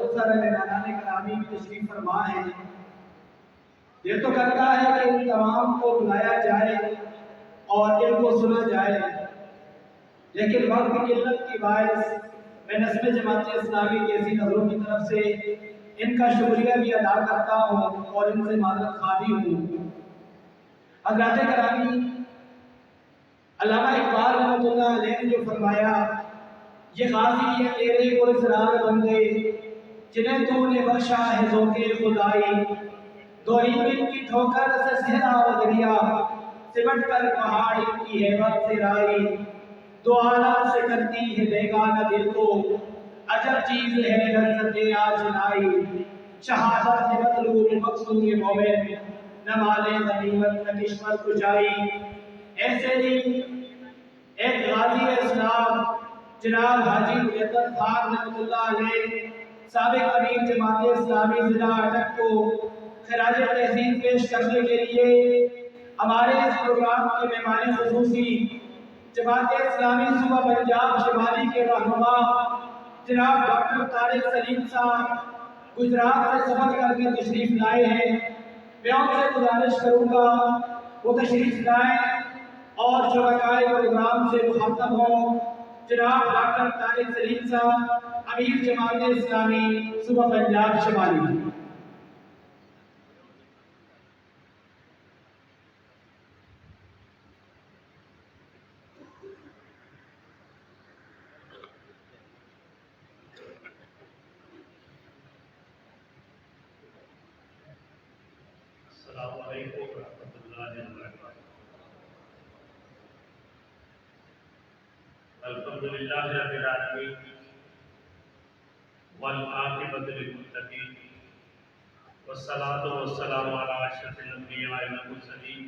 بہت سارے مہمانان کرامی بھی تشریف فرما ہیں. دل تو کرتا ہے کہ ان تمام کو بلایا جائے اور ان کو سنا جائے، لیکن وقت کی قلت کی باعث میں نسل جماعت اسلامی کی ایسی نظروں کی طرف سے ان کا شکریہ بھی ادا کرتا ہوں اور ان سے معذرت خواہ بھی ہوں. حضرات کرامی، علامہ اقبال رحمۃ اللہ علیہ نے جو فرمایا، یہ غازی یہ تیرے پراسرار بندے جنہیں تو نے بخشا ہے ذوق خدائی، دوری بن کی ٹھوکر سے صحرا و دریا سمٹ کر پہاڑ کی ہیبت سے رائی، دو عالم سے کرتی ہے بیگانہ دل کو عجب چیز ہے لذت آشنائی، شہادت ہے مطلوب مقصود مومن نہ مال غنیمت نہ کشمت کشائی. ایسے ہی ایک غازی اسلام جناب حاجی مجدد خان رحمۃ اللہ علیہ سابق امیر جماعت اسلامی ضلع اٹک کو خراج تحسین پیش کرنے کے لیے ہمارے اس پروگرام کے مہمان خصوصی جماعت اسلامی صوبہ پنجاب شمالی کے رہنما جناب ڈاکٹر طارق سلیم صاحب گجرات سے سفر کر کے تشریف لائے ہیں. میں ان سے گزارش کروں گا وہ تشریف لائیں اور شرکائے پروگرام سے مخاطب ہوں. جناب ڈاکٹر طارق سلیم صاحب امیر جماعت اسلامی صوبہ پنجاب شمالی. السلام علیکم ورحمۃ اللہ وبرکاتہ. الحمدللہ رب العالمین والعاقبۃ للمتقین والصلاۃ والسلام علی اشرف الانبیاء والمرسلین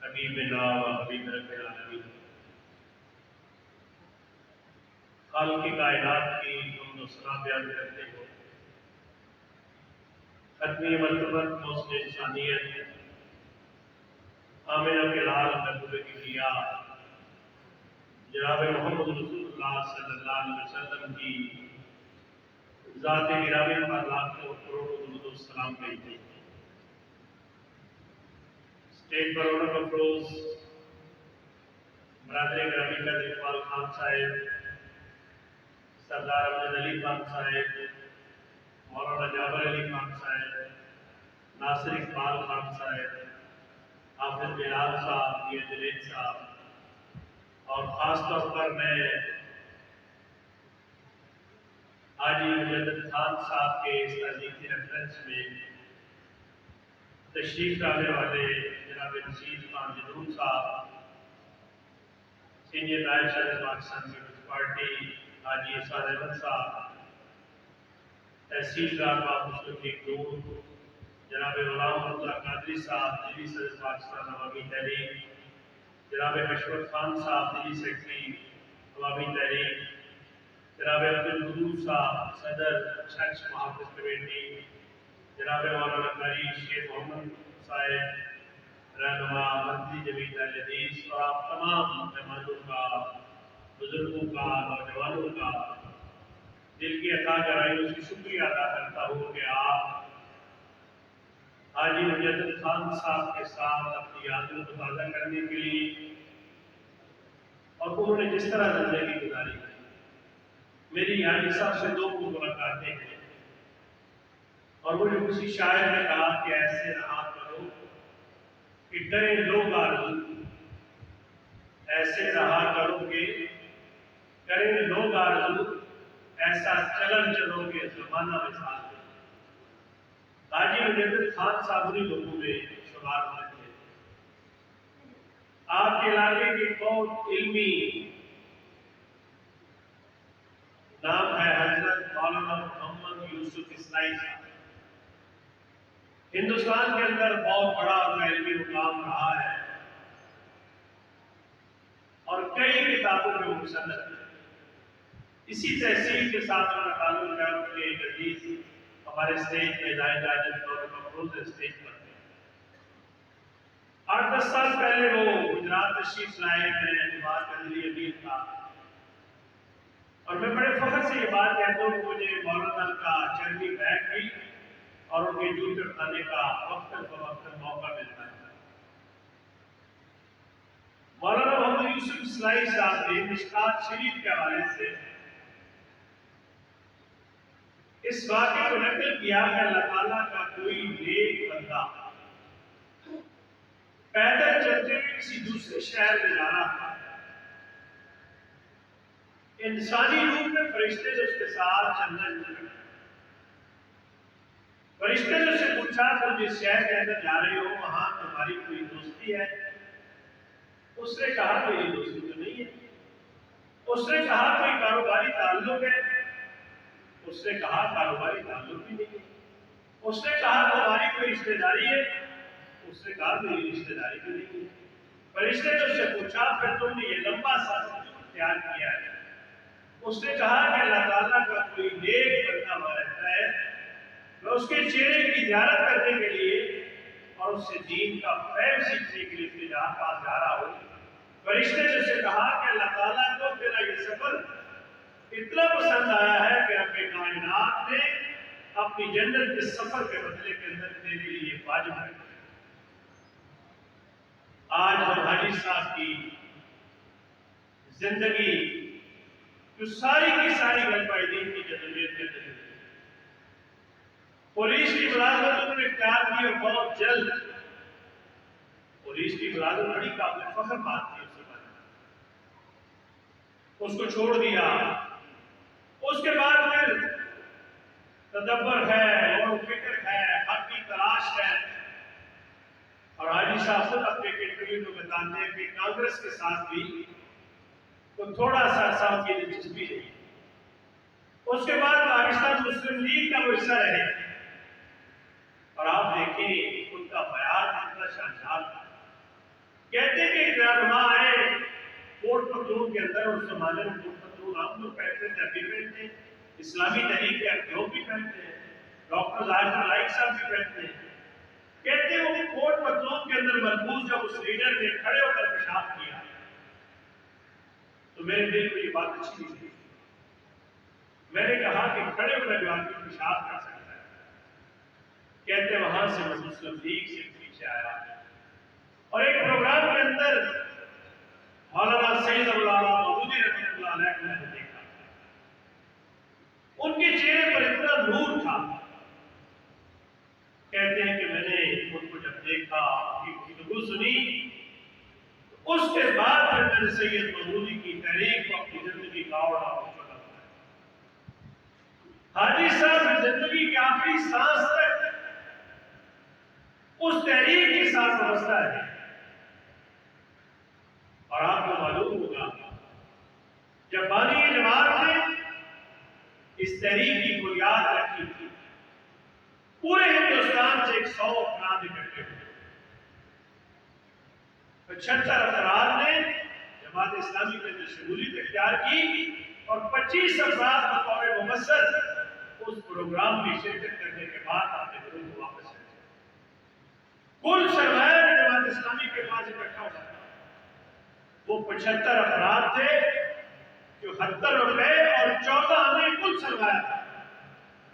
حبیبنا و حبیب رب العالمین. خالق کائنات کی حمد و ثنا بیان کرتے ہو، ختمی مرتبت محسن انسانیت آمنہ کے لال محبوب کبریا جناب محمد رسول اللہ صلی اللہ علیہ وسلم کی ذات گرامی پر لاکھوں کروڑوں درود و سلام بھیجتے ہیں. اسٹیج پر رونق افروز برادر گرامی کا اقبال خان صاحب، سردار امجد علی خان صاحب، مولانا جابر علی خان صاحب، ناصر اقبال خان صاحب، حافظ بلال صاحب، یہ جنید صاحب، اور خاص طور پر میں حاجی مجدد خان صاحب کے اس عزیزی ریفرنس میں تشریف لانے والے جناب نصیر خان جنون صاحب، سینئر نائب صدر پاکستان پیپلز پارٹی حاجی اسعد احمد صاحب، تحصیلدار باب مسلم لیگ نور جناب غلام مرتضیٰ قادری صاحب، دلی صدر پاکستان عوامی تحریک جناب حشمت خان صاحب، دلی سیکرٹری عوامی تحریک جناب عبدالقدوس صاحب، صدر چرچ محافظ کمیٹی جناب مولانا قاری شیر محمد صاحب، رہنما مرکزی جمعیت اہل حدیث، اور آپ تمام مہمانوں کا، بزرگوں کا، نوجوانوں کا دل کی عطا گرائیوں سے شکریہ ادا کرتا ہوں کہ آپ حاجی مجدد خان صاحب کے ساتھ اپنی یادوں کو تازہ کرنے کے لیے اور انہوں نے جس طرح زندگی گزاری ہے. میری حاجی صاحب سے دو ملاقاتیں ہیں اور مجھے کسی شاعر نے کہا کہ ایسے رہا کرو کہ کریں لوگ آرزو، ایسے رہا کرو کہ کریں لوگ آرزو، ایسا چلن چلو گے زمانہ مثال دے. حاجی مجدد خان صاحب انہیں لوگوں میں شمار ہوتے ہیں. آپ کے علاقے کے بہت علمی نام ہے حضرت مولانا محمد یوسف اسلائی صاحب. ہندوستان کے اندر بہت بڑا ان کا علمی مقام رہا ہے اور کئی کتابوں میں مصنف ہے. اسی تحصیل کے ساتھ ان کا تعلق ہے. ان کے عزیز ہمارے اسٹیج پہ جائے جائے افروز اسٹیج پر 8-10 سال پہلے وہ گجرات تشریف لائے. میں جماعت کا دلی امیر تھا. اور میں بڑے فخر سے یہ بات کہتا ہوں کہ مجھے مولانا کا چربی بیگ بھی اور ان کے جوتے اٹھانے کا وقتاً فوقتاً موقع ملتا ہے۔ مولانا محمد یوسف اسلائی صاحب نے مشکات شریف کے حوالے سے اس واقعے کو نقل کیا کہ اللہ تعالیٰ کا کوئی نیک بندہ پیدل چلتے ہوئے کسی دوسرے شہر میں جا رہا تھا، انسانی روپ میں فرشتے جو اس کے ساتھ چلنا شروع، فرشتے جو سے پوچھا تم جس شہر کے اندر جا رہے ہو وہاں تمہاری کوئی دوستی ہے؟ اس نے کہا میری دوستی تو نہیں ہے۔ اس نے کہا کوئی کاروباری تعلق ہے؟ اس نے کہا کاروباری تعلق بھی نہیں ہے۔ اس نے کہا تمہاری کوئی رشتہ داری ہے؟ اس نے کہا میری رشتہ داری بھی نہیں ہے۔ فرشتے نے اس سے پوچھا پھر تم نے یہ لمبا سا اختیار کیا ہے؟ اس نے کہا کہ اللہ تعالیٰ کا کوئی نیک بندہ وہاں رہتا ہے، میں اس کے چہرے کی زیارت کرنے کے لیے اور اس سے دین کا فہم سیکھنے کے لیے اس کے پاس جا رہا ہوں۔ فرشتے نے اس سے کہا کہ اللہ تعالیٰ کو تیرا یہ سفر اتنا پسند آیا ہے کہ رب کائنات نے اپنی جنت کے سفر کے بدلے کے اندر تیرے لیے واجب ہے۔ آج ہم حاجی صاحب کی زندگی جو ساری کی ساری غلبہ دین کی جدوجہد کے اندر پولیس کی ملازمت انہوں نے اختیار کی اور بہت جلد پولیس کی ملازمت بڑی قابل فخر بات تھی، اس کو چھوڑ دیا۔ اس کے بعد پھر تدبر ہے اور فکر ہے، حق کی تلاش ہے، اور حاجی صاحب خود اپنے انٹرویو میں بتاتے ہیں کہ کانگریس کے ساتھ بھی تو تھوڑا سا صاحب کی دلچسپی رہی۔ اس کے بعد پاکستان مسلم لیگ کا وہ حصہ رہے، اور آپ دیکھیں ان کا بیان کتنا شاندار تھا۔ کہتے ہیں کہ ایک رہنما آئے کوٹ پتلون کے اندر، اس زمانے میں کوٹ پتلون عام لوگ پہنتے تھے، ابھی پہنتے ہیں، اسلامی تحریک کے احتیاط بھی پہنتے ہیں، ڈاکٹر ظاہر لائق صاحب بھی پہنتے ہیں۔ کہتے ہیں وہ کوٹ پتلون کے اندر ملبوس جب اس لیڈر نے کھڑے ہو کر پیشاب کیا تو میرے دل کو یہ بات اچھی نہیں لگی۔ میں نے کہا کہ کھڑے ہو کر جو آدمی پیشاب کر سکتا ہے، کہتے وہاں سے میں مسلم لیگ سے پیچھے آیا اور ایک پروگرام کے اندر مولانا سید ابوالعلا مودودی رحمۃ اللہ علیہ کو میں نے دیکھا، ان کے چہرے پر اتنا نور تھا۔ کہتے ہیں کہ میں نے ان کو جب دیکھا، ان کی گفتگو سنی، اس کے بعد پھر میں نے سید مودودی کی تحریک کو اپنی زندگی کا اور حاجی صاحب زندگی کے آخری سانس تک اس تحریک کے ساتھ وابستہ ہے، اور آپ کو معلوم ہوگا جب بانی جماعت نے اس تحریک کی بنیاد رکھی تھی، پورے ہندوستان سے 100 افراد اکٹھے ہوئے، 75 افراد نے جماعت اسلامی کے اندر شمولیت اختیار کی اور 25 افراد بطور مبصر اس پروگرام میں شرکت کرنے کے بعد اپنے گھروں کو واپس آئے۔ کل سرمایہ جماعت اسلامی کے پاس اکٹھا ہوا تھا وہ 75 افراد تھے جو 70 روپے اور 14 آنے کل سرمایہ تھا۔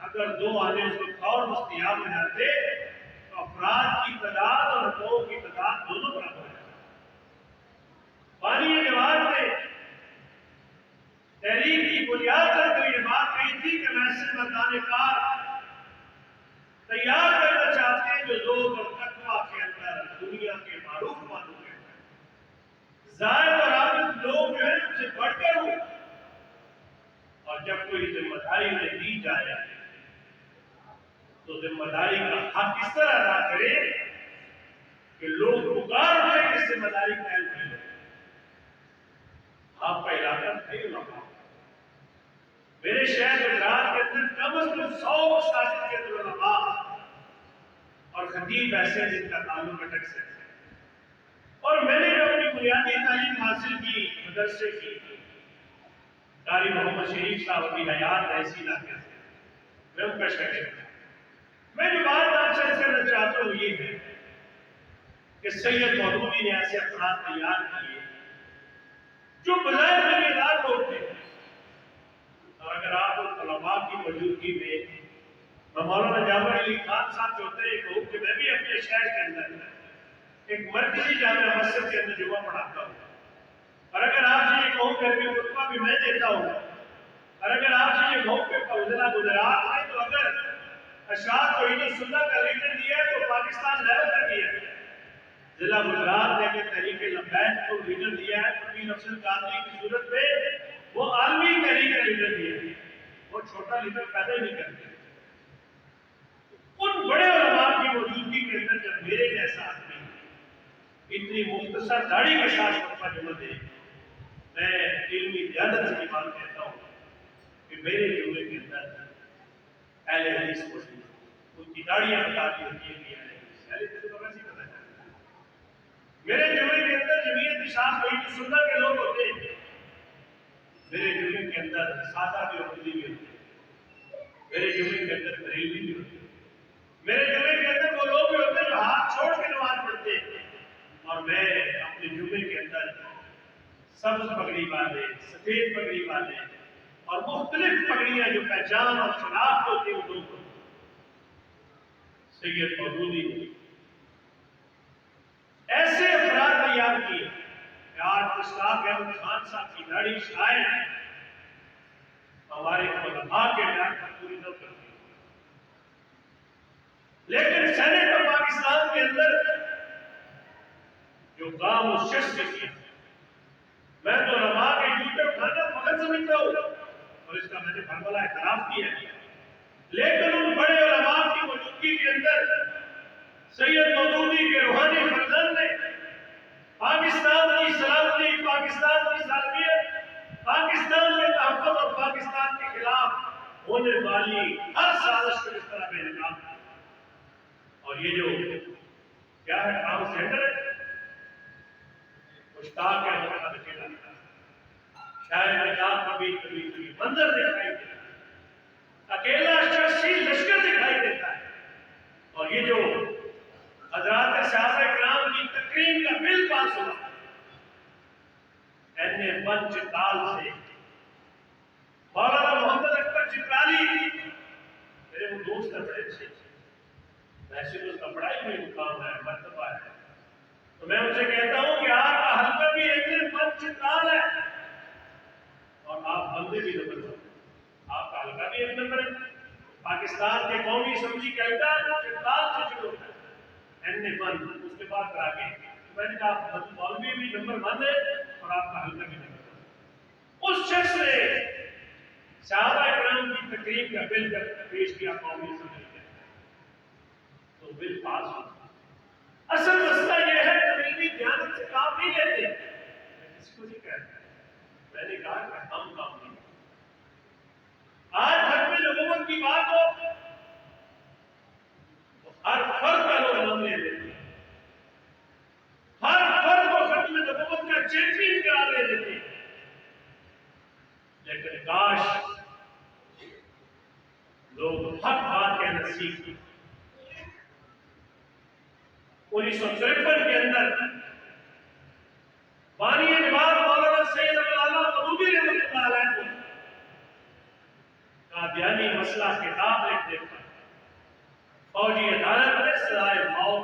اگر 2 آنے اس وقت اور مستیاب ہو جاتے تو افراد کی تعداد اور روپوں کی تعداد دونوں برابر ہو جاتی۔ بانی جماعت نے تحریک کی بنیاد پر تو یہ بات کہی تھی کہ میں سے مردان کار تیار کرنا چاہتے ہیں جو زور اور تقویٰ کے اندر دنیا کے معروف مانوں کے اندر زائد اور عابد لوگ جو ہیں ان سے بڑھ کر ہوں، اور جب کوئی ذمہ داری انہیں دی جائے تو ذمہ داری کا حق اس طرح ادا کرے کہ لوگ پکار اٹھے کہ ذمہ داری قائم کرے۔ آپ کا علاقہ نہیں ہوگا، میرے شہر گجرات کے اندر کم از کم 100 مساجد کے اندر علماء اور خطیب ایسے ہیں جن کا تعلق اٹک سے ہے، اور میں نے جو اپنی بنیادی تعلیم حاصل کی مدرسے کی قاری محمد شریف صاحب کی حیات ایسی علاقے سے، میں ان کا شاگرد ہوں۔ میں جو بات آپ سے کرنا چاہتا ہوں یہ ہے کہ سید مودودی نے ایسے افراد تیار کیے جو بظاہر ذمہ دار لوگ تھے، موجودگی میں میں مولانا جعفر علی خان صاحب جو ہوتے ہیں کہوں کہ میں بھی اپنے شہر کے اندر ایک مرکزی جامع مسجد کے اندر جمعہ پڑھاتا ہوں، اور اگر آپ سے یہ کہوں کہ عربی خطبہ بھی میں دیتا ہوں، اور اگر آپ سے یہ کہوں کہ ضلع گجرات میں تو اگر اشاعت توحید السنہ کا لیڈر دیا ہے تو پاکستان لیول کا دیا ہے، ضلع گجرات نے کہ تحریک لبیک کو لیڈر دیا ہے پروین افضل قادری کی صورت میں وہ عالمی تحریک کا لیڈر دیا ہے، وہ چھوٹا لیڈر پیدا نہیں کرتے۔ ان بڑے علماء کی موجودگی کے اندر جب میرے جیسا آدمی اتنی مختصر داڑھی کے ساتھ خطبہ جمع دے، میں علمی دیانت سے یہ بات کہتا ہوں کہ میرے جمعے کے اندر اہل حدیث موجود ہیں، ان کی داڑیاں بتا دی ہوتی ہیں کہ اہل حدیث تو ویسے ہی پتہ ہے۔ میرے جمعے کے اندر جمعیت اشاعت توحید السنہ کے لوگ ہوتے ہیں، میرے جمعے کے اندر سادہ بھی اور بھی ہوتے ہیں، میرے جمعے کے اندر بریلوی بھی ہوتے ہیں، میرے جمعے کے اندر وہ لوگ بھی ہوتے ہیں جو ہاتھ چھوڑ کے نماز پڑھتے ہیں، اور میں اپنے جمعے کے اندر سبز پگڑی والے، سفید پگڑی والے اور مختلف پگڑیاں جو پہچان اور شناخت ہوتی ہیں لوگوں کو سید مودودی نے ایسے افراد تیار کیے کہ آج مشتاق احمد خان صاحب کی داڑھی شاید ہمارے علماء کے بیان پر پوری نہ کرتی، لیکن سینٹ آف پاکستان کے اندر جو کام اس شخص نے کیا، میں تو علماء کے جوتے اٹھانا فخر سمجھتا ہوں اور اس کا میں نے بھربلا اعتراف کیا ہے، لیکن ان بڑے علماء کی موجودگی کے اندر سید مودودی کے روحانی فرزند نے پاکستان کی سلامتی، پاکستان کی سالمیت، پاکستان کے تحفظ اور پاکستان کے خلاف ہونے والی ہر سازش کو اس طرح بے نقاب کیا۔ اور یہ جو کیا ہے ٹرانسجینڈر ہے، مشتاق ہے ہمارا اکیلا شاید نجات کبھی کبھی منظر دکھائی دیتا ہے، اکیلا شخص ہی لشکر دکھائی دیتا ہے، اور یہ جو حضرات صحابہ کرام کی تکریم کا بل پاس ہوا این چترال سے مولانا محمد اکبر چترالی میرے وہ دوست ہیں بڑے اچھے، ویسے تو اس کا بڑا ہی کوئی مقام ہے، مرتبہ ہے، تو میں ان سے کہتا ہوں کہ آپ کا حلقہ بھی ایک دن چترال ہے اور آپ بندے بھی نمبر ہیں، آپ کا حلقہ بھی ایک نمبر ہے، پاکستان کے قومی اسمبلی کا چترال سے شروع ہوتا ہے اس کے بعد آگے میں نے کہا مولوی بھی نمبر 1 ہے اور آپ کا حلقہ بھی نمبر 1۔ اس شخص نے صحابہ کرام کی تقریب کا بل پیش کیا قومی اسمبلی کے تو بل پاس ہوا۔ اصل مسئلہ یہ ہے کہ علمی دیانت سے کام نہیں لیتے، میں کسی کو نہیں کہتا، میں نے کہا کہ ہم کام نہیں کرتے۔ آج ختم نبوت کی بات ہو ہر فرد کا لوگ نام لے لیتے ہیں، ہر فرد کو ختم نبوت کا چیمپئن قرار دے دیتے ہیں، لیکن کاش لوگ حق بات کہنا سیکھیں۔ 1953 کے اندر بانی اعتبار مولانا سید ابوالعلا مودودی رحمۃ اللہ علیہ کو قادیانی مسئلہ کتاب لکھتے تھے، فوجی عدالت میں سزائے موت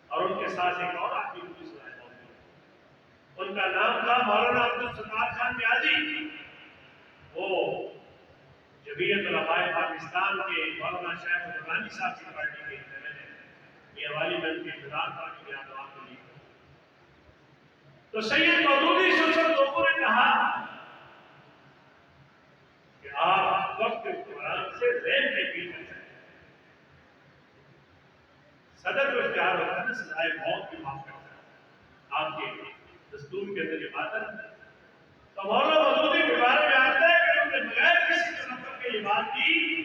اور ان کے ساتھ ایک اور آدمی کو سزائے موت، ان کا نام تھا مولانا عبدالستار خان نیازی، وہ جمعیت علماء پاکستان کے مولانا شیخ الرحمانی صاحب کی پارٹی کے یہ حوالی میں ان کے انتظار تھا کہ یہاں دعا کے لیے تو سید مودودی سے سب لوگوں نے کہا کہ آپ وقت قرآن سے ذہن میں بھی کر سکتے ہیں، صدر کو اختیار ہوتا ہے نا سزائے موت بھی معاف کرتا ہے، آپ کے دستور کے اندر یہ بات ہے۔ تو مولانا مودودی کے بارے میں آتا ہے کہ انہوں نے بغیر کسی تنفر کے یہ بات کی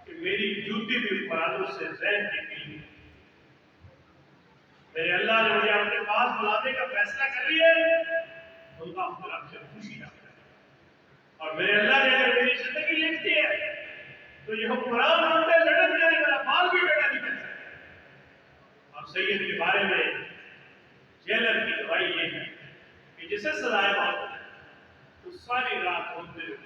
کہ میری جوتی بھی قرآن سے ذہن کی گئی، میرے اللہ نے مجھے اپنے پاس بلانے کا فیصلہ کر لیا ہے، ان کا اپنے رب سے خوشی رکھتا ہے، اور میرے اللہ نے اگر میری زندگی لکھتی ہے تو یہ حکمران ہوتے لڑک جائے میرا بال بھی بیٹا نہیں کر سکتا۔ اب سید کے بارے میں جیلر کی دوائی یہ ہے کہ جسے سزائے موت ہے تو ساری رات ہوتے ہوئے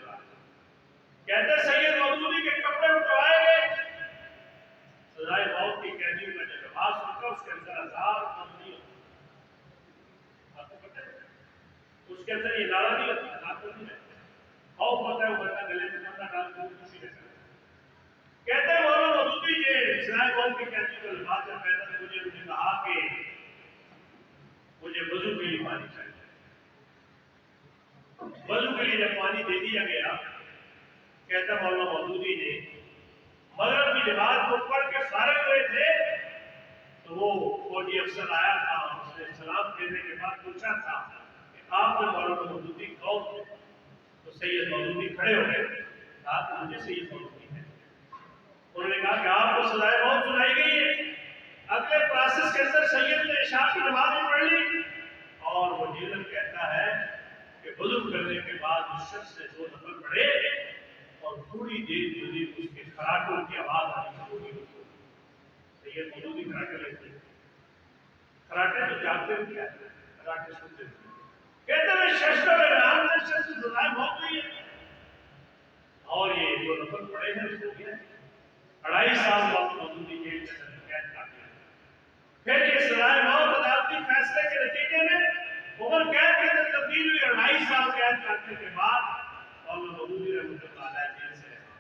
خوشی نہ کریں. کہتے ہیں مولانا مودودی نے سرائے قوم کی قیدی کو لباس جب پہنا تو مجھے کہا کہ مجھے وضو کے لیے پانی چاہیے. وضو کے لیے جب پانی دے دیا گیا, کہتا مولانا مودودی نے مغرب کی نماز کو پڑھ کے فارغ ہوئے تھے تو وہ فوجی افسر آیا تھا, اس نے سلام دینے کے بعد پوچھا تھا کہ آپ نے مولانا مودودی کون تھے؟ تو سید مودودی کھڑے ہو گئے, کہا کہ مجھے سید مودودی ہے. انہوں نے کہا کہ آپ کو سزائے موت سنائی گئی ہے. اگلے پروسیس کے اندر سید نے عشاء کی نماز بھی پڑھ لی اور وہ جیلر کہتا ہے کہ وضو کرنے کے بعد اس شخص نے 2 نفل پڑھے اور تھوڑی دیر گزری اس کے خراٹوں کی آواز آنی شروع ہوئی. سید مودودی خراٹے لیتے, خراٹے تو جاگتے ہوئے کیا ہے, خراٹے سنتے ہوئے کہتے ہیں ششتر رام نے شخص سے سزائے موت ہوئی ہے اور یہ 2 نفل پڑھے ہیں, اس کو کیا 2.5 سال بعد مودودی جیل کے اندر قید کر دیا. پھر یہ سزائے موت عدالتی فیصلے کے نتیجے میں عمر قید کے اندر تبدیل ہوئی. 2.5 سال قید کرنے کے بعد مولانا مودودی رحمۃ اللہ علیہ جیل سے رہا.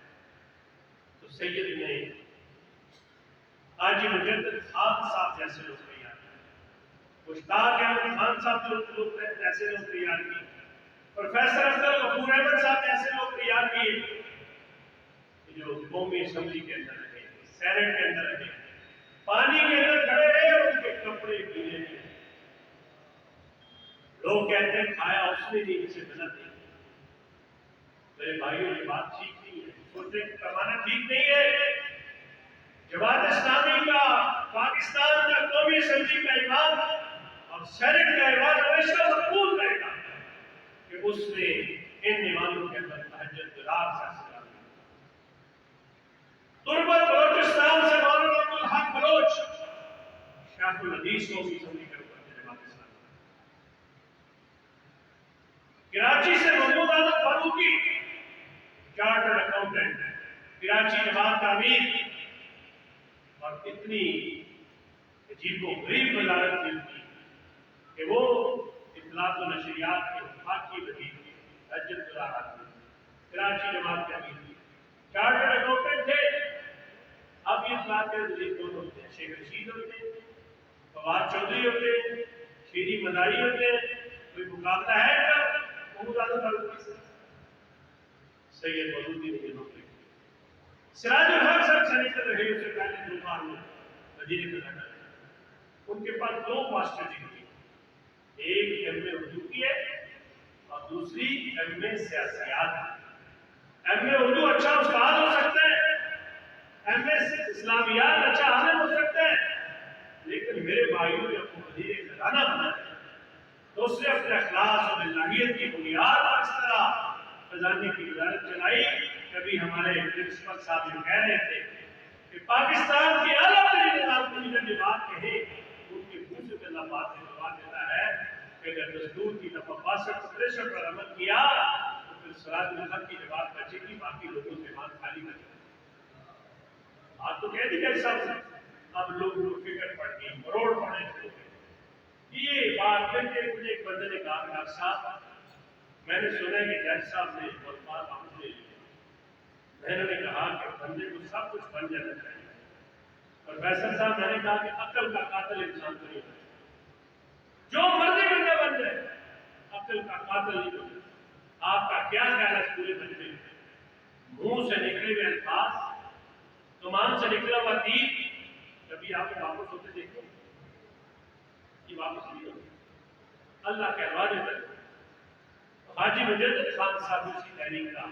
تو سید نے حاجی مجدد خان صاحب جیسے لوگ تیار کیے, مشتاق احمد خان صاحب جیسے لوگ تیار کیے, پروفیسر افضل غفور احمد صاحب جیسے لوگ تیار کیے جو قومی اسمبلی کے اندر رہے, سینٹ کے اندر رہے, پانی کے اندر کھڑے رہے اور ان کے کپڑے گیلے تھے. لوگ کہتے ہیں کھایا اس نے نہیں, اسے غلط نہیں. میرے بھائیوں یہ بات ٹھیک نہیں ہے, سوچنے کا کمانا ٹھیک نہیں ہے. جماعت اسلامی کا پاکستان کا قومی اسمبلی کا ایوان اور سینٹ کا ایوان ہمیشہ مقبول رہے گا کہ اس نے ان ایوانوں کے اندر تہجد رات سے تربت بلوچستان سے مولانا عبدالحق بلوچ شیخ الحدیث کو بھی اسمبلی کے اوپر جماعت اسلامی, کراچی سے محمود احمد فاروقی چارٹرڈ اکاؤنٹنٹ, کراچی جماعت کا امیر, اور اتنی عجیب و غریب وزارت کی کہ وہ اطلاعات و نشریات کے وفاقی وزیر تہجد گزار آدمی, کراچی جماعت کے امیر, چارٹرڈ اکاؤنٹنٹ تھے. اب یہ اطلاعات کے وزیر کون ہوتے ہیں؟ شیخ رشید ہوتے ہیں, فواد چودھری ہوتے ہیں, شیری مداری ہوتے ہیں. کوئی مقابلہ ہے کیا محمود احمد فاروقی سے؟ سید مودودی نے یہ نوکری. سراج الحق صاحب سینیٹر رہے, اس سے پہلے 2 بار میں وزیر خزانہ رہے. ان کے پاس 2 ماسٹر ڈگری, ایک ایم اے اردو کی ہے اور دوسری ایم اے سیاسیات. ایم اے اردو اچھا استاد ہو سکتا ہے, ایم اے اسلامیات اچھا عالم ہو سکتا ہے, لیکن میرے بھائیوں نے اپنے وزیر خزانہ بنا تو اس نے اپنے اخلاص اور الہیت کی بنیاد پر اس طرح خزانے کی وزارت چلائی. کبھی ہمارے پرنسپل صاحب یہ کہہ رہے تھے کہ پاکستان کی اعلیٰ ترین عدالت میں جب یہ بات کہے ان کے منہ سے اللہ بات نے جواب دیتا ہے کہ اگر دستور کی دفعہ 62 پر عمل کیا تو پھر سراج الحق کی جواب بچے گی, باقی لوگوں سے بات خالی کر دیں. آپ تو کہہ دیجیے سب, اب لوگوں کو فکر پڑ گئی, مروڑ پڑنے شروع ہوئے. یہ بات کر کے مجھے ایک بندے نے کہا ڈاکٹر صاحب میں نے سنا کہ جج صاحب نے بات آپ سے, میں نے کہا کہ بندے کو سب کچھ بن جانا چاہیے. پروفیسر صاحب میں نے کہا کہ عقل کا قاتل انسان کو نہیں ہوتا, جو مرضی بندہ بن جائے عقل کا قاتل نہیں ہوتا. آپ کا کیا خیال ہے پورے بندے منہ سے نکلے ہوئے الفاظ, زبان سے نکلا ہوا تیر کبھی آپ کو واپس ہوتے دیکھو کہ واپس نہیں ہوتے. اللہ کے حوالے تک حاجی مجدد خان صاحب کی تحریک کا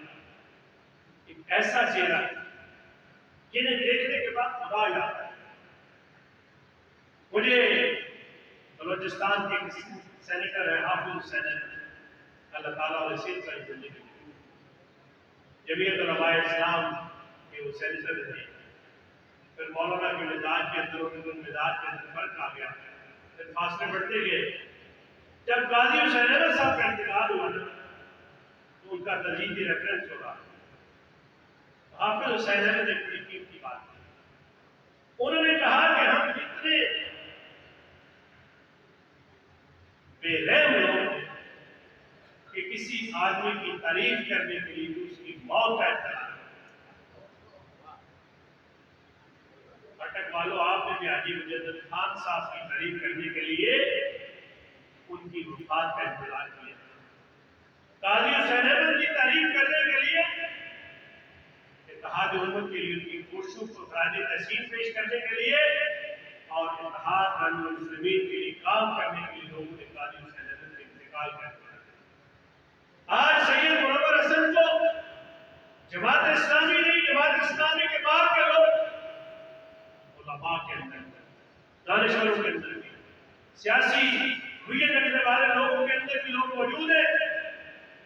ایک ایسا چہرہ جنہیں دیکھنے کے بعد خدا یاد ہے. مجھے بلوچستان کے سینیٹر ہے حافظ سینیٹر, اللہ تعالیٰ اور رسید کا زندگی جمعیت علماء اسلام کے وہ سینیٹر رہے. پھر مولانا کے مزاج کے اندر ان مزاج کے اندر فرق آ گیا, پھر فاصلے بڑھتے گئے. جب قاضی حسین احمد صاحب کا انتقال ہوا نا تو ان کا ترجیحی ریفرنس ہوگا حافظ حسین احمد نے بڑی قیمتی بات کی. انہوں نے کہا کہ ہم اتنے بے رحم لوگ کہ کسی آدمی کی تعریف کرنے کے لیے اس کی موت کا احترام, کہ حاجی مجدد خان صاحب کی تعریف کرنے کے لیے ان کی وفات کا انتظار کیا، قاضی حسین احمد کی تعریف کرنے کے لیے اتحاد امت کے لیے ان کی کوششوں کو خراج تحسین پیش کرنے کے لیے اور اتحاد المسلمین کے لیے کام کرنے کے لیے لوگوں نے قاضی حسین احمد کا انتقال کر دیا۔ آج سید منور حسن کو جماعت اسلامی نہیں، جماعت اسلامی کے بعد کے لوگ علماء کے اندر، دانشوروں کے اندر بھی، سیاسی ہوئیت رکھنے والے لوگوں کے اندر بھی لوگ موجود ہیں،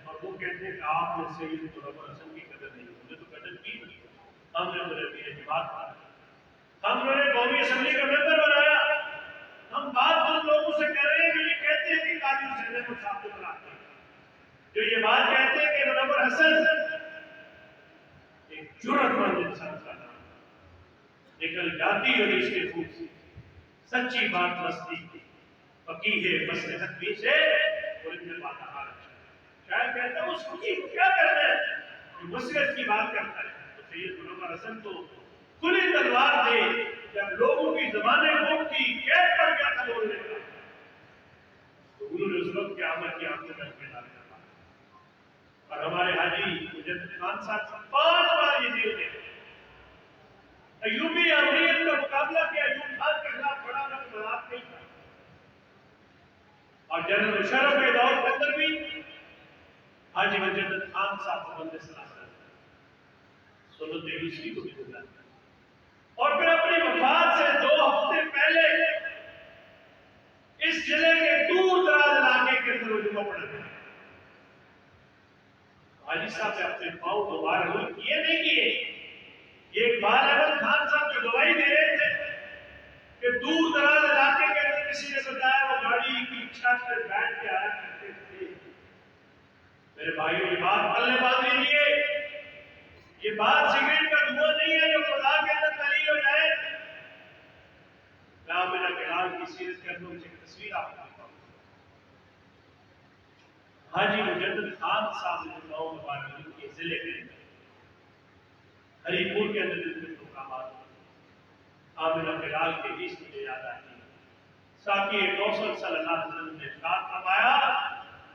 اور وہ کہتے ہیں کہ آپ نے سید منور حسن کی قدر نہیں، مجھے تو قدر کی، ہم نے انہیں اپنی جماعت کا، ہم نے قومی اسمبلی کا ممبر بنایا، ہم بات ان لوگوں سے کر رہے ہیں کہ یہ کہتے ہیں کہ قاضی حسین احمد صاحب کو بناتے ہیں، جو یہ بات کہتے ہیں کہ منور حسن ایک جرأت مند انسان کا نام نکل جاتی حدیث کے خوب سے سچی بات مستی فقیہ مصلحت بھی سے اور ان میں بات آ رہا ہے، شاید کہتا ہوں اس فقیہ کو کیا کرنا ہے جو مصلحت کی بات کرتا ہے۔ تو سید منور حسن تو کھلی تلوار تھے، جب لوگوں کی زبانیں گم تھی، قید پڑ گیا تھا بولنے کا، تو انہوں نے اس وقت کیا عمل کیا، آپ کو کر کے ڈالا۔ اور ہمارے حاجی مجدد خان صاحب 5 بار یہ جیل گئے، ایوبی امریت کا مقابلہ کیا، ایوب خان کے خلاف بڑا وقت بنات نہیں تھا، اور جنرل مشرف کے دور کے اندر بھی حاجی مجدد خان صاحب کو بندے سلاسل سنت دیوسی کو بھی گزارا، اور پھر اپنی وفات سے 2 ہفتے پہلے اس ضلع کے دور دراز علاقے کے اندر جمعہ پڑھا گیا۔ حاجی صاحب نے اپنے پاؤں دوبارہ ہوئے کیے نہیں کیے، ایک بار احمد خان صاحب جو گواہی دے رہے تھے کہ دور دراز علاقے کے اندر کسی نے بتایا وہ گاڑی کی چھت پر بیٹھ کے آیا کرتے تھے۔ میرے بھائیوں یہ بات پلے باندھ لیجیے، یہ بات سگریٹ کا دھواں نہیں ہے جو خدا کے اندر دلیل ہو جائے۔ میں میرا کلال کی سیرت کے اندر ایک تصویر آپ کو دیتا ہوں۔ حاجی مجدد خان صاحب نے گاؤں مبارک کے ضلع کے اندر ہری پور کے اندر جن کے مقامات آمنہ کلال کے حدیث مجھے یاد آتی ہے، ساقی کوثر صلی اللہ علیہ وسلم نے ارشاد فرمایا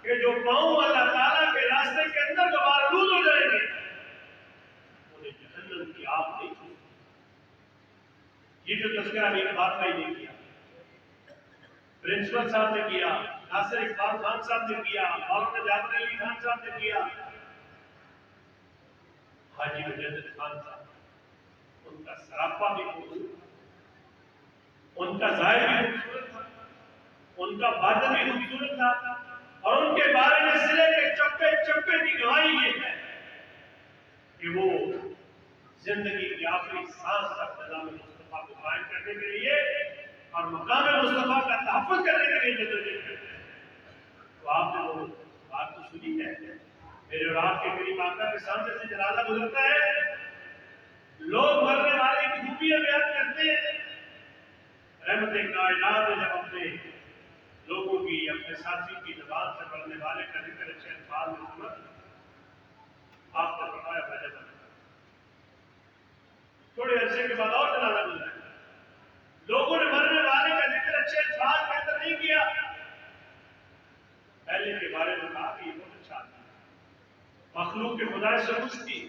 کہ جو پاؤں اللہ تعالیٰ کے راستے کے اندر دوبارہ آلود ہو جائیں گے انہیں جہنم کی آگ نہیں چھوڑے۔ یہ جو تذکرہ بھی بات کا ہی نہیں کیا، پرنسپل صاحب نے کیا، ناصر اقبال خان صاحب نے کیا، مولانا جعفر علی خان صاحب نے کیا، حاجی مجدد خان صاحب ان کا سراپا بھی خوبصورت تھا، ان کا ظاہر بھی خوبصورت تھا، ان کا باطن بھی خوبصورت تھا، اور ان کے بارے میں ضلع کے چپے چپے کی گواہی یہ ہے کہ وہ زندگی کی آخری سانس تک نظام مصطفیٰ کو قائم کرنے کے لیے اور مقام مصطفیٰ کا تحفظ کرنے کے لیے جدوجہد کرتے ہیں۔ تو آپ نے وہ بات تو سنی ہے، میرے اور آپ کے قریب آقا کے سامنے سے جنازہ گزرتا ہے، لوگ مرنے والے کی خوبیاں بیان کرتے ہیں، رحمت کائنات نے جب اپنے لوگوں کی اپنے ساتھی کی زبان سے مرنے والے کا ذکر اچھے الفاظ میں سنا، آپ کو فرمایا وجب تھوڑے عرصے کے بعد اور جنازہ گزرا، لوگوں نے مرنے والے کا ذکر اچھے الفاظ کے اندر نہیں کیا، پہلے کے بارے میں کہا کہ یہ بہت اچھا آدمی مخلوق کے خدا سے خوش تھی،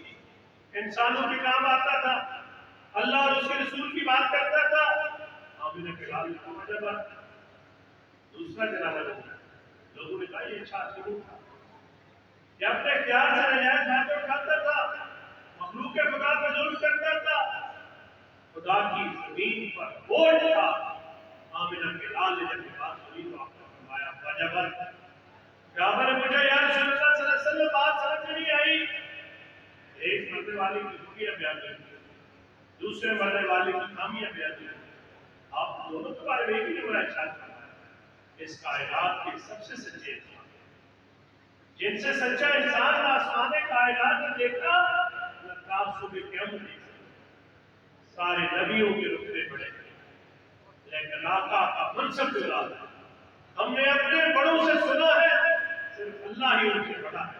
انسانوں کے کام آتا تھا، اللہ اور اس کے رسول کی بات کرتا تھا، آمینہ کے لال کو وجب دوسرا جنازہ گزرا، لوگوں نے کہا یہ اچھا ضرور تھا، یہ اپنے اختیار سے نجائز فائدہ اٹھاتا تھا، مخلوق کے خدا پہ ظلم کرتا تھا، خدا کی زمین پر بوجھ تھا۔ آمنہ کے لال نے جب بات سنی تو آپ نے فرمایا وجبت، جابر مجھے یا رسول اللہ صلی اللہ علیہ وسلم بات سمجھ نہیں آئی، ایک مرنے والے کی خوبیاں بیان کی، دوسرے مرنے والے کی خامیاں بیان کی، آپ دونوں کے بارے میں ایک ہی بڑا اچھا فرمایا، اس کائنات کے سب سے سچے انسان جن سے سچا انسان آسمان کائنات نے دیکھا نہ تعصب قیامت نہیں سکتا، سارے نبیوں کے رتبے بڑے لیکن آقا کا منصب جو ہے ہم نے اپنے بڑوں سے سنا ہے، صرف اللہ ہی ان سے بڑا ہے،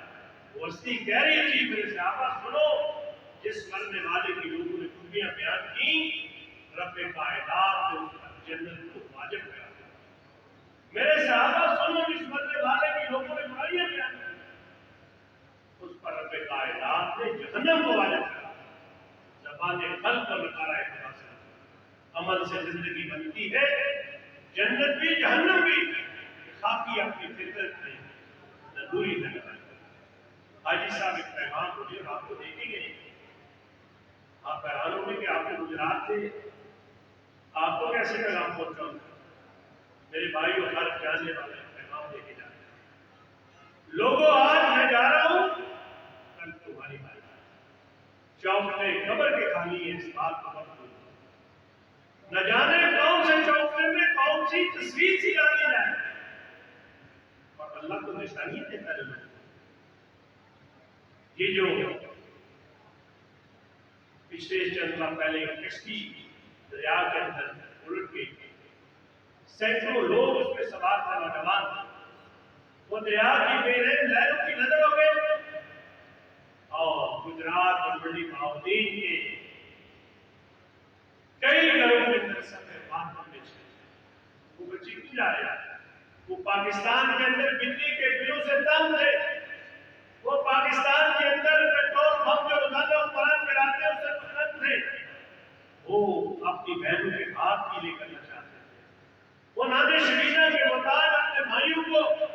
وہ ہستی کہہ رہی تھی میرے صحابہ سنو، جس مرنے والے کی لوگوں نے خوبیاں بیان کی، رب کائنات نے اس پر جنت کو واجب کیا. میرے صحابہ سنو اس مرنے والے کی لوگوں نے برائیاں بیان کی, اس پر رب کائنات نے جہنم کو واجب کیا. زبان قلب پر نکالا ہے خدا سے, عمل سے زندگی بنتی ہے, جنت بھی جہنم بھی. خاکی اپنی فطرت میں ضروری لگا. حاجی صاحب ایک پیغام مجھے اور آپ کو دیکھیں گے, آپ حیران ہوں گے کہ آپ کے گجرات سے آپ کو کیسے پیغام پہنچاؤں. میرے بھائی اور ہر جاننے والے پیغام دے کے جاتے ہیں. لوگوں آج میں جا رہا ہوں, کل تمہاری بھائی چوکٹے قبر کے خالی ہے, اس بات کو مت بھولو. نہ جانے کون سے چوکٹے میں کون سی تصویر سی آتی جائے, اور اللہ کو نشانیاں دیتا ہے. یہ جو پچھلے چند سال پہلے کشتی دریا کے اندر الٹ گئی, سینکڑوں لوگ اس میں سوار تھے, نوجوان. وہ دریا کی بے رحم لہروں کی نظر ہو گئے, اور گجرات اور بڑی بہاؤدین کے کئی گھروں کے اندر سفر بات کرنے چلے. وہ بچے کیوں جا رہے ہیں؟ وہ پاکستان کے اندر بجلی کے بلوں سے تنگ تھے, وہ پاکستان کے اندر پیٹرول پمپ جو روزانہ فراہم کراتے ہیں اسے پسند تھے. وہ اپنی بہنوں کے ہاتھ کی لے کرنا چاہتے تھے. وہ نادر شرینا کے محتاج اپنے بھائیوں کو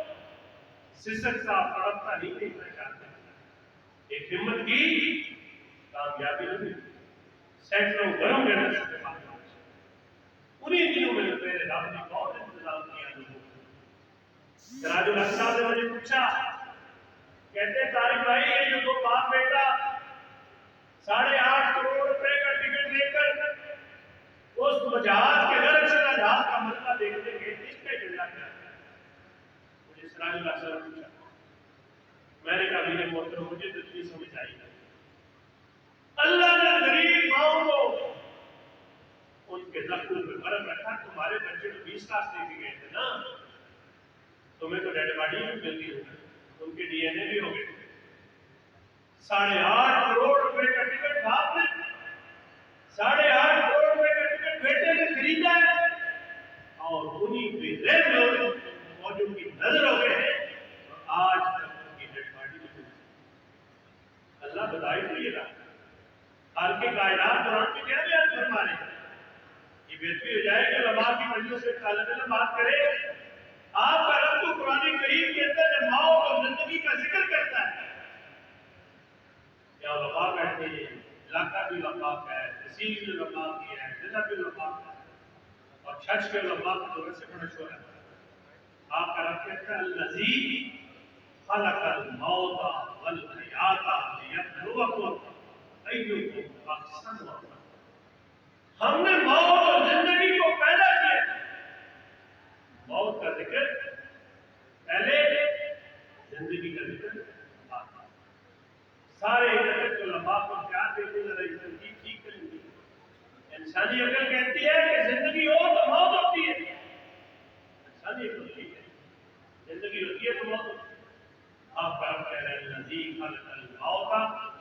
سسکتا تڑپتا نہیں دیکھنا چاہتے تھے. ایک ہمت کی کامیابی نہیں, سینکڑوں گھروں کے اندر سے بات. انہیں دنوں میں میرے رب نے بہت انتظام کیا لوگوں کو. سراج الحق صاحب نے مجھے پوچھا, کہتے طارق بھائی یہ جو دو باپ بیٹا 8.5 کروڑ روپے کا ٹکٹ لے کر اس جہاز کے گھر سے جہاز کا مسئلہ دیکھتے گئے, اس کا ایجنڈا کیا ہے؟ مجھے سراج الحق صاحب نے پوچھا. میں نے کہا میرے محترم مجھے تو نہیں سمجھ آئی. اللہ نے غریب ماؤں کو ان کے زخموں پہ برف رکھا. تمہارے بچے تو 20 لاکھ دے کے گئے تھے نا, تمہیں تو ڈیڈ باڈی بھی مل گئی, ان کے ڈی این اے بھی ہو گئے. 8.5 کروڑ روپے کا ٹکٹ باپ نے, 8.5 کروڑ روپے کا ٹکٹ بیٹے نے خریدا ہے, اور انہیں بے رحم لوگوں موجوں کی نظر ہو گئے ہیں, اور آج تک ان کی ڈیڈ باڈی بھی مل. اللہ بتائی تو یہ رہا. خالق کائنات قرآن میں کیا بیان فرما رہے ہیں؟ یہ بہتری ہو جائے کہ علماء کی مجلس سے طالب علم بات کرے. آپ کا رب تو قرآن کریم کے اندر جب موت اور زندگی کا ذکر کرتا ہے, کیا وفا کہتے ہیں, علاقہ بھی وفا کا ہے, تحصیل بھی وفا کی ہے, ضلع بھی وفا کا ہے, اور چھچ کے وفا کی دور سے بڑا شور ہے. آپ کا رب کہتا ہے الذی خلق الموت والحیات لیبلوکم ایکم احسن عملا. ہم نے موت اور زندگی کو پیدا کیا. موت کا ذکر پہلے, زندگی کا ذکر بعد. سارے جگت کو لمبا کو کیا دیتے ذرا اس ترکیب ٹھیک کریں گے. انسانی عقل کہتی ہے کہ زندگی ہو تو موت ہوتی ہے. انسانی عقل ٹھیک ہے, زندگی ہوتی ہے تو موت ہوتی ہے. آپ کا رب کہہ رہے ہیں الذی خلق الموت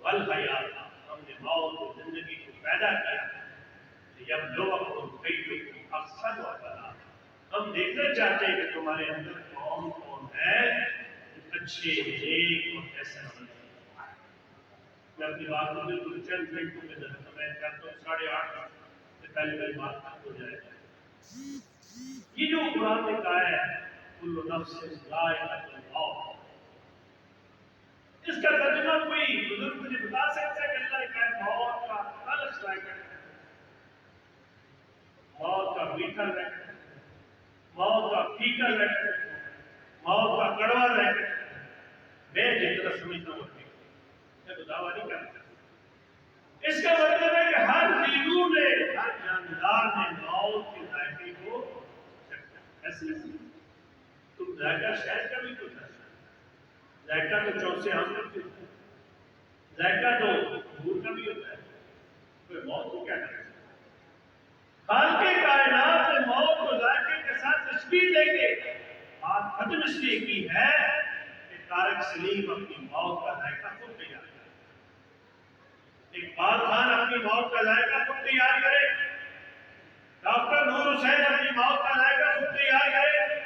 والحیات, ہم نے موت اور زندگی کو پیدا کیا لیبلوکم ایکم احسن عملا. ہم دیکھنا چاہتے ہیں کہ تمہارے اندر کون کون ہے اچھے نیک اور ایسے عمل. میں اپنی بات کو بالکل چند منٹوں میں میں چاہتا ہوں 8:30 سے پہلے میری بات ختم ہو جائے. یہ جو قرآن نے کہا ہے کل نفس ذائقۃ الموت, اس کا ترجمہ کوئی بزرگ مجھے بتا سکتا ہے کہ اللہ نے کہا موت کا تلخ ذائقہ, موت کا میٹھا ذائقہ, موت کا پھیکا ذائقہ, موت کا کڑوا ذائقہ. میں جتنا سمجھتا ہوں میں تو دعویٰ نہیں کرتا. اس کا مطلب ہے کہ ہر جیو نے, ہر جاندار نے موت کے ذائقے کو چکھا. ایسے تم ذائقہ شہد کا بھی تو تھا, ذائقہ تو چوسے آم کا بھی ہوتا ہے, ذائقہ تو انگور کا بھی ہوتا ہے. کوئی موت کو کیا کرے؟ خالق کائنات نے موت کو ذائقے کے ساتھ تشبیہ دے کے بات ختم اس لیے کی ہے کہ طارق سلیم اپنی موت کا ذائقہ خود تیار کرے. اقبال خان اپنی موت کا ذائقہ خود تیار کرے. حسین اپنی موت کا ذائقہ خود تیار کرے،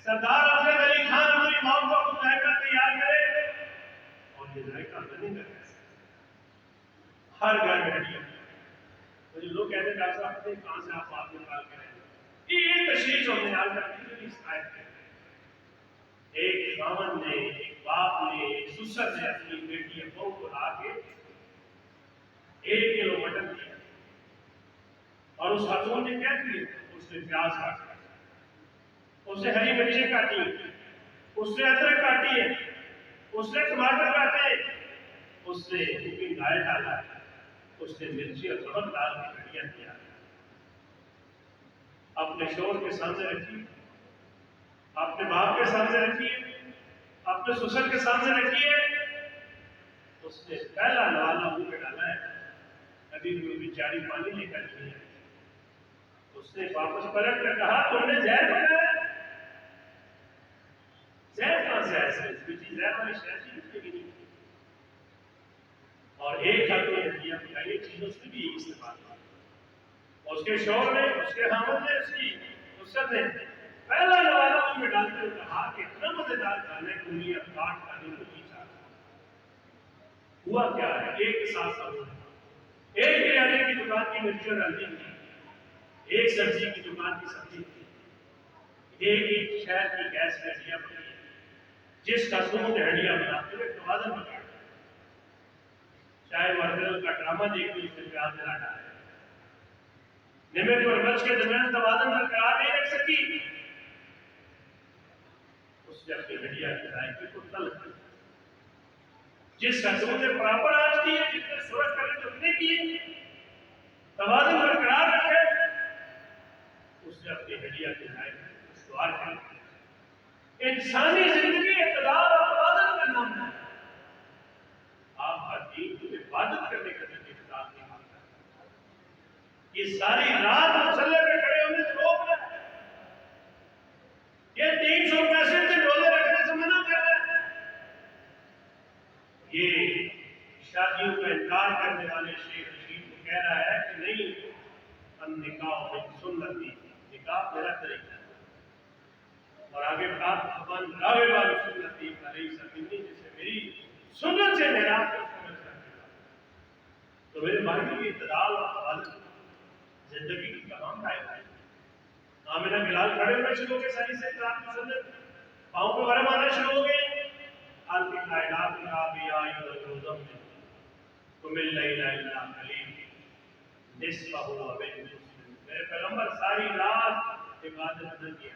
سردار افضل علی خان اپنی موت کا خود ذائقہ تیار کرے، اور یہ ذائقہ بنے گا کیسے؟ ہر گھر میں ہڈیاں. مجھے لوگ کہتے ہیں ڈاکٹر صاحب کہاں سے آپ بات نکال کے رہے ہیں؟ یہ تشریح ہم نے آج تک کی شکایت کرتے ہیں. ایک خاوند نے، ایک باپ نے، ایک سسر نے اپنی بیٹی بہو کو لا کے 1 کلو مٹن دیا، اور اس خاتون نے کیا کیا؟ اس نے پیاز کاٹا، اس نے ہری مرچیں کاٹی، اس نے ادرک کاٹی ہے، اس نے ٹماٹر کاٹے، اس نے کوکنگ آئل ڈالا، اس نے مرچی اور نمک ڈال کے ہڈیاں کیا. اپنے شوہر کے سامنے رکھیے، اپنے باپ کے سامنے رکھیے، اپنے سسر کے سامنے رکھیے. اس نے پہلا نوالا منہ پہ ڈالا ہے، ابھی بھی بیچاری پانی لے کر نہیں ہے. اس نے واپس پلٹ کر کہا تم نے زہر بنایا؟ زہر کہاں سے ایسے زہر والی شہر کی بھی نہیں. اور ایک خاتون نے ہڈیاں پکائی، چیزوں سے بھی استعمال کیا. اس کے شوہر نے، اس کے خاوند نے، اس کی سسر نے پہلا نوالا منہ میں ڈالتے ہوئے کہا کہ اتنا مزیدار کھانے کو لیا کاٹ کھانے کو نہیں چاہتا. ہوا کیا ہے؟ ایک ساتھ سب، ایک کریانے کی دکان کی مرچی اور ہلدی تھی، ایک سبزی کی دکان کی سبزی تھی، ایک شہر کی گیس میں ہڈیاں پکائی. جس کا سمو نے ہڈیاں بناتے ہوئے توازن بگاڑا، چاہے وہ کا ڈرامہ دیکھ لی، اس نے پیاز میں ڈالا ہے، نمک اور مرچ کے درمیان توازن برقرار نہیں رکھ سکی. اس نے اپنی ہڈیاں کے ذائقے کو تلخ کیا. جس کا سمو نے برابر آنچ کی ہے، جتنے سرخ کرے اتنے کیے، توازن برقرار رکھے، اس نے اپنی ہڈیاں کے ذائقے کو استوار کر دیا. انسانی زندگی اقتدار اور توازن کا نام ہے. آپ کا دین کو عبادت کرنے کا بھی اقتدار نہیں مانتا. یہ ساری رات مسلح پہ کھڑے ہونے سے روک رہا ہے، یہ 365 دن روزے رکھنے سے منع کر رہا ہے. یہ شادیوں کا انکار کرنے والے شیخ رشید کو کہہ رہا ہے کہ نہیں، ہم نکاح میں سنت دی، نکاح میرا طریقہ ہے. اور آگے بات من راوے والی سنت دی علیہ سبیلی، جسے میری سنت سے میرا سمجھ رکھے گا. تو میرے بھائی کی اعتدال اور توازن زندگی کی تمام ٹائم ہے. آمینہ بلال کھڑے ہوئے شروع ہو گئے، صحیح سے اقرار کی سنت، پاؤں پہ ورم آنا شروع ہو گئے. حال کی کائنات کا بھی آئی روزم میں تم اللیل الا قلیل نصفہ و بالمسلم. میرے پیغمبر ساری رات عبادت نہ کیا،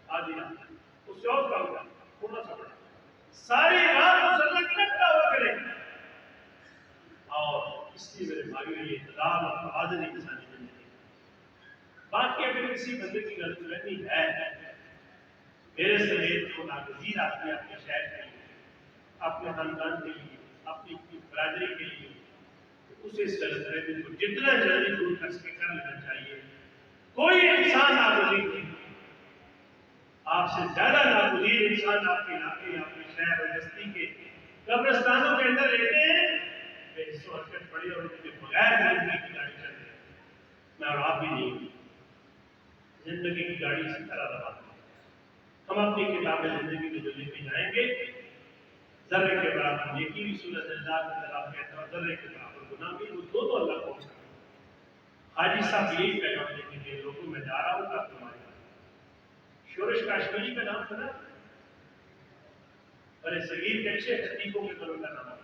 آدھی رات اس سے اور کم کر تھوڑا سا بڑھا، ساری رات مسلح کی نہ ہوا کرے. اور اس لیے میرے بھائیوں یہ اعتدال اور توازن انسانی زندگی. باقی اگر کسی بندے کی غلط فہمی ہے، میرے سمیت جو ناگزیر آدمی اپنے شہر کے لیے، اپنے خاندان کے لیے، اپنی برادری کے لیے، اسے اس غلط فہمی کو جتنا جلدی دور کر سکے کر لینا چاہیے. کوئی انسان ناگزیر نہیں. آپ سے زیادہ ناگزیر انسان آپ کے علاقے، آپ کے شہر اور بستی کے قبرستانوں کے اندر رہتے ہیں، بے حص و حرکت پڑی اور ان کے بغیر زندگی کی گاڑی چل رہی ہے. میں اور آپ بھی نہیں، زندگی کی گاڑی اسی طرح رہا. ہم اپنی کتاب زندگی میں جو لے کے جائیں گے، ذرے کے برابر نیکی بھی سورۃ الحجرات میں اللہ کہتا ہے، ذرے کے برابر گناہ بھی، وہ دو اللہ کو. حاجی صاحب یہی پیغام دیتے ہیں، لوگوں میں جا رہا ہوں کا تمہارے شورش کاشمیری کا نام سنا؟ بڑے صغیر کے 6 خطیبوں کے دونوں کا نام ہے،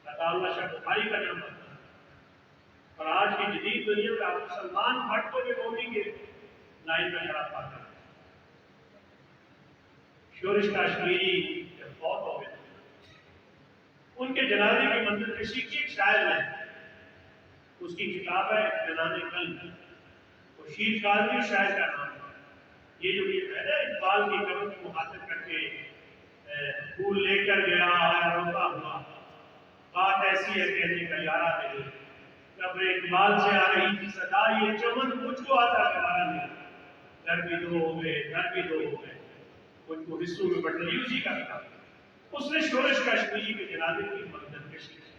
عطا اللہ شاہ بخاری کا نام ہے. اور آج کی جدید دنیا میں آپ سلمان بھٹ کو بھی مودی کے لائن میں کھڑا پاتا ہے. شورش کاشمیری جب فوت ہو گئے، ان کے جنازے کی منظر کشی کی ایک شاعر ہے، اس کی کتاب ہے جنازے قلب. وہ شیر کاظمی شاعر کا نام ہے. یہ جو ہے نا اقبال کی قبر کو مخاطب کر کے پھول لے کر گیا ہے روتا ہوا، بات ایسی ہے کہنے کا یارا دل، قبر اقبال سے آ رہی تھی صدا، یہ چمن مجھ کو آتا گوارا نہیں. گھر بھی دو ہو گئے، گھر بھی دو ہو گئے، ان کو حصوں میں بٹ رہی اسی کا تھا. اس نے شورش کاشمیری کے جنازے کی منظر کشی کی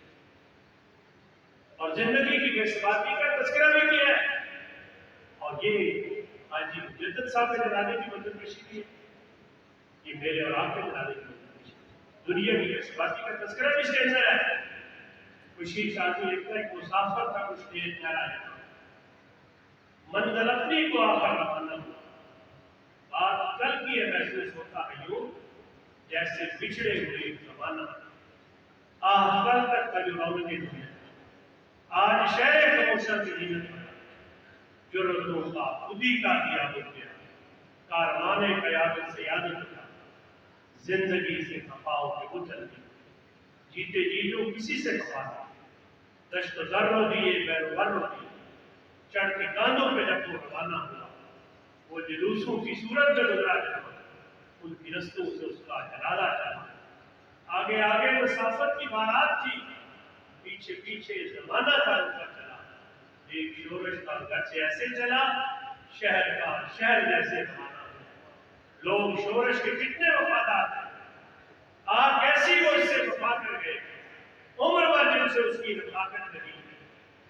اور زندگی کی بے ثباتی کا تذکرہ بھی کیا ہے. اور یہ حاجی مجدد صاحب کے جنازے کی مدد کشی ہے، یہ میرے اور آپ کے جنازے کی مدد کشی ہے۔ دنیا کی اس بات کا تذکرہ بھی اس کے اندر ہے۔ خوشی شادی ایک طرح ایک مسافر تھا، کچھ دیر ٹھہرا ہے، منزل اپنی کو آ کر روانہ ہوا۔ بات کل کی ہے، محسوس ہوتا ہے یوں جیسے پچھڑے ہوئے زمانہ، کل تک کا جو رونقیں دنیا، آج شہر خاموشہ کی نیمت پر جرتوں کا خودی کا دیا ہو گیا، کاروان قیادت سے یادت کا زندگی سے خفاؤ کے وہ چل گئی، جیتے جیتوں کسی سے خفا نہیں، دشت و ذرو دیے بیر و بر دیے، چڑھ کے کاندھوں پہ جب وہ روانہ ہوا، وہ جلوسوں کی صورت میں گزرا جانا، ان کی رستوں سے اس کا جنازہ چلا، آگے آگے مسافت کی بارات تھی، پیچھے پیچھے زمانہ تھا ان کا چلا، ایک شورش کا گھر سے ایسے چلا، شہر کا شہر جیسے روانہ ہوا، لوگ شورش کے کتنے وفادار تھے، آگ ایسی وہ اس سے وفا کر گئے، عمر بھر جن سے اس کی رفاقت نہیں،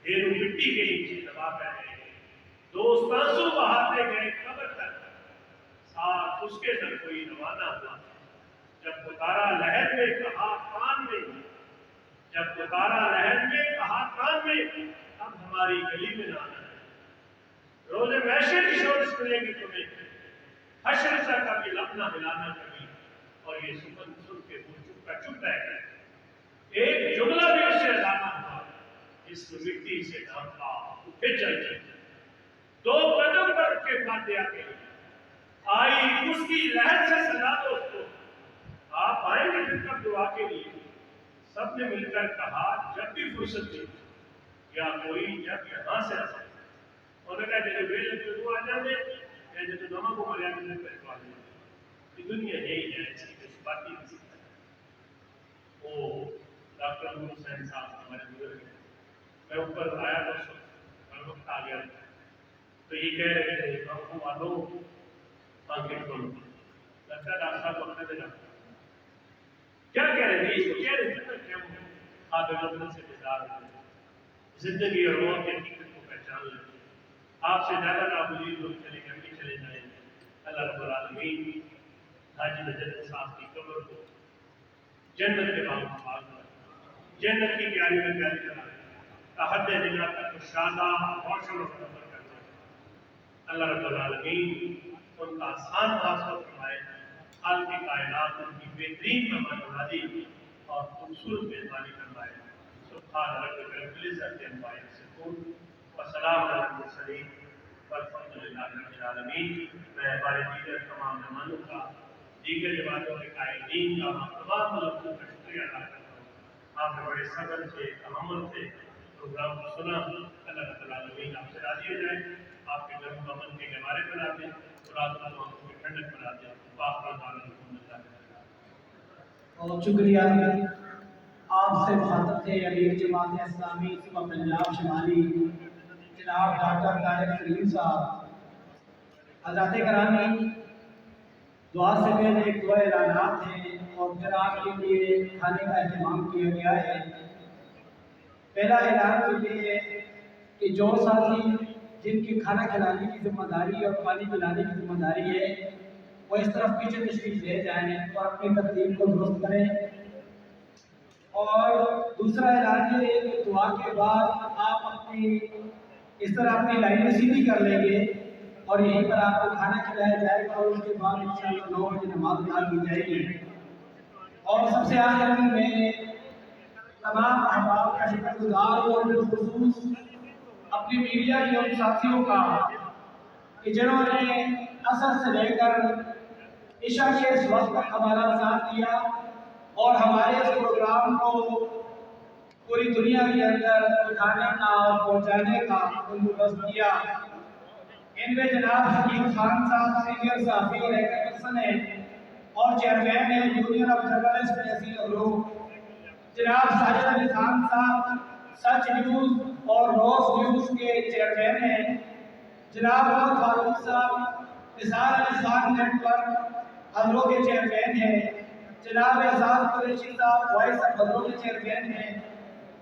ڈھیروں مٹی کے نیچے دبا کر گئے، دوست آنسو بہاتے گئے قبر تک، ساتھ اس کے نہ کوئی روانہ ہوا، جب پکارا لہر میں کہا کان میں، جب پکارا لہر میں کہا کان میں، اب ہماری گلی میں نہ آنا ہے، روز محشر کی شورش ملے گی تمہیں، حشر سے کبھی لب نہ ہلانا کبھی، اور یہ سخن سن کے وہ چپ کا چپ رہ گئے، ایک جملہ بھی اس سے ادا نہ ہوا، جس میں مٹی سے ڈھانپا پھر چل گئے، دو قدم پر کے فاتحہ کے آئی اس کی لہر سے سنا دو اس کو، آپ آئیں گے پھر کب دعا کے لیے، سب نے مل کر کہا جب بھی فرصت دے یا کوئی جب یہاں سے آ سکے، انہوں نے کہا جب ویل لگے تو آ جاتے یا جب نمک کو مریا میں نے پہلے آ جاتے، یہ دنیا یہی ہے، اس کی کچھ بات نہیں سکتا۔ وہ ڈاکٹر نور حسین صاحب ہمارے بزرگ ہیں، میں اوپر آیا تو سب وقت آ گیا تو یہ کہہ رہے تھے آنکھوں والوں آنکھیں کھولو، لگتا ہے ڈاکٹر صاحب اپنے دے ڈاکٹر کیا کہہ رہے تھے، یہ کہہ رہے تھے نا کیا آپ غفلت سے بیدار ہو گئے، زندگی اور موت کی حقیقت کو پہچان لیں، آپ سے زیادہ نابلید لوگ چلے گئے بھی چلے جائیں، اللہ رب العالمین حاجی مجدد صاحب کی قبر کو جنت کے باغ میں باغ کر، جنت کی پیاری میں پیاری کرا، حد دنیا تک شادہ روشن و منور کرنا، اللہ رب العالمین ان کا آسان واسطہ فرمائے، خالق کائنات ان کی بہترین مہمان نوازی اور خوبصورت میزبانی فرمائے، سبحان ربک رب العزت عما یصفون وسلام علی المرسلین والحمد للہ رب العالمین۔ میں ہمارے دیگر تمام مہمانوں کا، دیگر عبادتوں کے قائدین کا، تمام ملکوں کا شکریہ ادا کرتا ہوں، آپ نے بڑے صبر سے تحمل سے پروگرام کو سنا، اللہ رب العالمین آپ سے راضی ہو جائے، آپ کے گھر کو امن کے گہوارے بنا دیں، رات کو آنکھوں کی ٹھنڈک بنا دیں، بہت شکریہ۔ آپ سے مخاطب تھے امیر جماعت اسلامی صوبہ پنجاب شمالی جناب ڈاکٹر طارق سلیم صاحب۔ حضرات گرامی، دعا سے پہلے ایک دو اعلانات ہیں اور پھر آپ کے لیے کھانے کا اہتمام کیا گیا ہے۔ پہلا اعلان تو یہ ہے کہ جو ساتھی جن کی کھانا کھلانے کی ذمہ داری اور پانی پلانے کی ذمہ داری ہے وہ اس طرف پیچھے تشریف لے جائیں اور اپنی ترتیب کو درست کریں۔ اور دوسرا اعلان یہ ہے کہ دعا کے بعد آپ اپنی اس طرح اپنی لائنیں سیدھی کر لیں گے اور یہیں پر آپ کو کھانا کھلایا جائے گا اور اس کے بعد انشاءاللہ 9 بجے نماز ادا کی جائے گی۔ اور سب سے آخر میں تمام احباب کا شکر گزار ہوں اور بالخصوص اپنی میڈیا کے ان ساتھیوں کا کہ جنہوں نے عصر سے لے کر عشاء کے اس وقت تک ہمارا ساتھ دیا اور ہمارے اس پروگرام کو پوری دنیا کے اندر اٹھانے کا اور پہنچانے کا بندوبست کیا۔ ان میں جناب شکیل خان صاحب سینئر صحافی اور ایڈیٹر پرسن ہیں اور چیئرمین ہیں union of journalist tehsil group, جناب ساجد علی خان صاحب سچ نیوز اور روز نیوز کے چیئرمین ہیں، جناب عمر فاروق صاحب نثار علی خان نیٹ ورک حضروں کے چیئرمین ہیں، جناب اعزاز قریشی صاحب وائس آف حضروں کے چیئرمین ہیں،